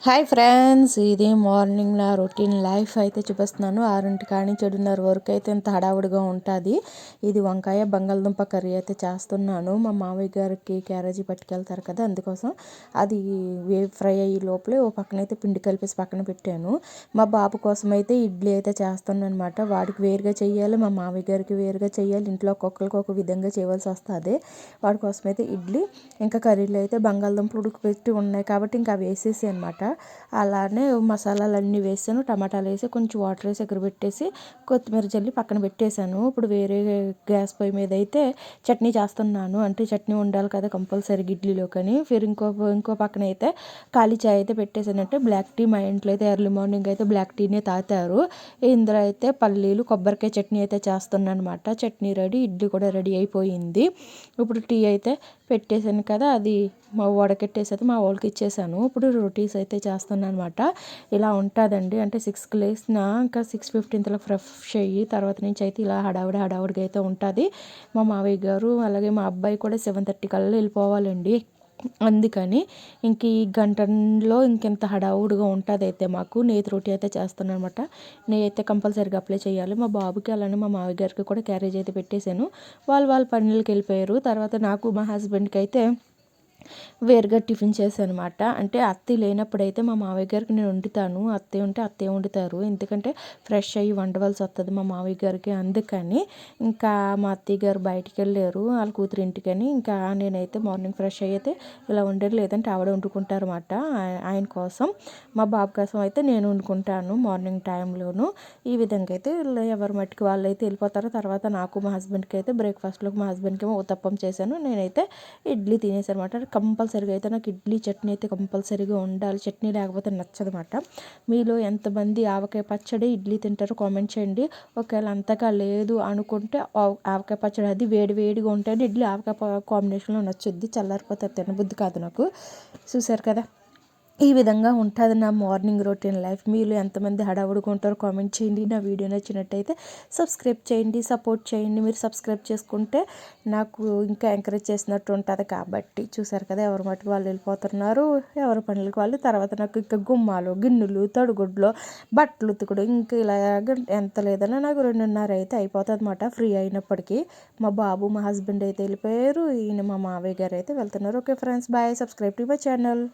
Hi friends, ఇది morning నా routine life అయితే చూపిస్తున్నాను. 6 కాడి నుంచి 7:30 వరకు అయితే ఇంత హడావుడిగా ఉంటుంది. ఇది వంకాయ బంగాళదుంప కర్రీ అయితే చేస్తున్నాను. మా మామయ్య గారికి క్యారేజీ పట్టుకెళ్తారు కదా, అందుకోసం అది ఫ్రై అయ్యే లోపలే ఓ పక్కనైతే పిండి కలిపేసి పక్కన పెట్టాను. మా బాబు కోసం అయితే ఇడ్లీ అయితే చేస్తున్నాను అనమాట. వాడికి వేరుగా చేయాలి, మా మామయ్య గారికి వేరుగా చేయాలి. ఇంట్లో ఒక్కొక్కరికి ఒక విధంగా చేయవలసి వస్తుంది. వాడి కోసం అయితే ఇడ్లీ, ఇంకా కర్రీలో అయితే బంగాళదుంప ఉడకపెట్టి ఉన్నాయి కాబట్టి ఇంకా వేసేసి అనమాట. అలానే మసాలాలన్నీ వేసాను, టమాటాలు వేసి కొంచెం వాటర్ వేసి ఎగరబెట్టేసి కొత్తిమీర జల్లి పక్కన పెట్టేశాను. ఇప్పుడు వేరే గ్యాస్ పొయ్యి మీద అయితే చట్నీ చేస్తున్నాను. అంటే చట్నీ ఉండాలి కదా కంపల్సరీ ఇడ్లీలో. కానీ ఫిర్ ఇంకో పక్కన అయితే ఖాళీ చాయ్ అయితే పెట్టేశానంటే బ్లాక్ టీ. మా ఇంట్లో అయితే ఎర్లీ మార్నింగ్ అయితే బ్లాక్ టీనే తాగుతారు. ఇందులో అయితే పల్లీలు కొబ్బరికాయ చట్నీ అయితే చేస్తున్నాను అనమాట. చట్నీ రెడీ, ఇడ్లీ కూడా రెడీ అయిపోయింది. ఇప్పుడు టీ అయితే పెట్టేశాను కదా, అది వడకెట్టేసి మా వాళ్ళకి ఇచ్చేసాను. ఇప్పుడు రోటీస్ అయితే చేస్తున్నాను అనమాట. ఇలా ఉంటుందండి. అంటే 6కి లేసిన ఇంకా 6:15 ఫ్రెష్ అయ్యి తర్వాత నుంచి అయితే ఇలా హడావుడిగా అయితే ఉంటుంది. మా మావయ్య గారు అలాగే మా అబ్బాయి కూడా 7:30 కల్లా వెళ్ళిపోవాలండి. అందుకని ఇంక ఈ గంటలో ఇంకెంత హడావుడిగా ఉంటుంది. అయితే మాకు నేతి రోటీ అయితే చేస్తున్నాను అనమాట. నెయ్యి అయితే కంపల్సరీగా అప్లై చేయాలి. మా బాబుకి అలానే మా మావయ్య గారికి కూడా క్యారేజ్ అయితే పెట్టేశాను. వాళ్ళ పనులకి వెళ్ళిపోయారు. తర్వాత నాకు మా హస్బెండ్కి అయితే వేరుగా టిఫిన్ చేశాను అనమాట. అంటే అత్తయ్య లేనప్పుడైతే మా మావయ్య గారికి నేను వండుతాను, అత్తయ్య ఉంటే అత్తయ్య వండుతారు. ఎందుకంటే ఫ్రెష్ అయ్యి వండవలసి వస్తుంది మా మావయ్య గారికి. అందుకని ఇంకా మా అత్తయ్య గారు బయటికి వెళ్ళారు వాళ్ళ కూతురు ఇంటికని. ఇంకా నేనైతే మార్నింగ్ ఫ్రెష్ అయితే ఇలా వండారు, లేదంటే ఆవిడ వండుకుంటారు అనమాట. ఆయన కోసం, మా బాబు కోసం అయితే నేను వండుకుంటాను మార్నింగ్ టైంలోను. ఈ విధంగా అయితే ఎవరి మట్టుకు వాళ్ళు అయితే వెళ్ళిపోతారు. తర్వాత నాకు మా హస్బెండ్కి అయితే బ్రేక్ఫాస్ట్లోకి మా హస్బెండ్కి ఏమో ఉత్తప్పం చేశాను, నేనైతే ఇడ్లీ తినేసాను అనమాట. కంపల్సరీగా అయితే నాకు ఇడ్లీ చట్నీ అయితే కంపల్సరీగా ఉండాలి. చట్నీ లేకపోతే నచ్చదన్నమాట. మీలో ఎంతమంది ఆవకాయ పచ్చడి ఇడ్లీ తింటారో కామెంట్ చేయండి. ఒకవేళ అంతగా లేదు అనుకుంటే ఆవకాయ పచ్చడి అది వేడిగా ఉంటేనే ఇడ్లీ ఆవకాయ కాంబినేషన్లో నచ్చుద్ది. చల్లారిపోతే తినబుద్ధి కాదు నాకు. చూసారు కదా, ఈ విధంగా ఉంటుంది నా మార్నింగ్ రొటీన్ లైఫ్. మీలో ఎంతమంది హడావుడిగా ఉంటారో కామెంట్ చేయండి. నా వీడియో నచ్చినట్టయితే సబ్స్క్రైబ్ చేయండి, సపోర్ట్ చేయండి. మీరు సబ్స్క్రైబ్ చేసుకుంటే నాకు ఇంకా ఎంకరేజ్ చేసినట్టు ఉంటుంది. కాబట్టి చూసారు కదా, ఎవరి మటుకు వాళ్ళు వెళ్ళిపోతున్నారు, ఎవరి పనులకు వాళ్ళు. తర్వాత నాకు ఇంకా గుమ్మాలు, గిన్నెలు, తడుగుడ్లు, బట్టలు ఉతుకుడు ఇంకా ఇలాగ ఎంత లేదన్నా నాకు 2:30 అయితే అయిపోతుంది అనమాట ఫ్రీ అయినప్పటికీ. మా బాబు మా హస్బెండ్ అయితే వెళ్ళిపోయారు, ఈయన మా మావయ్య గారు అయితే వెళ్తున్నారు. Okay friends, bye. Subscribe to my channel.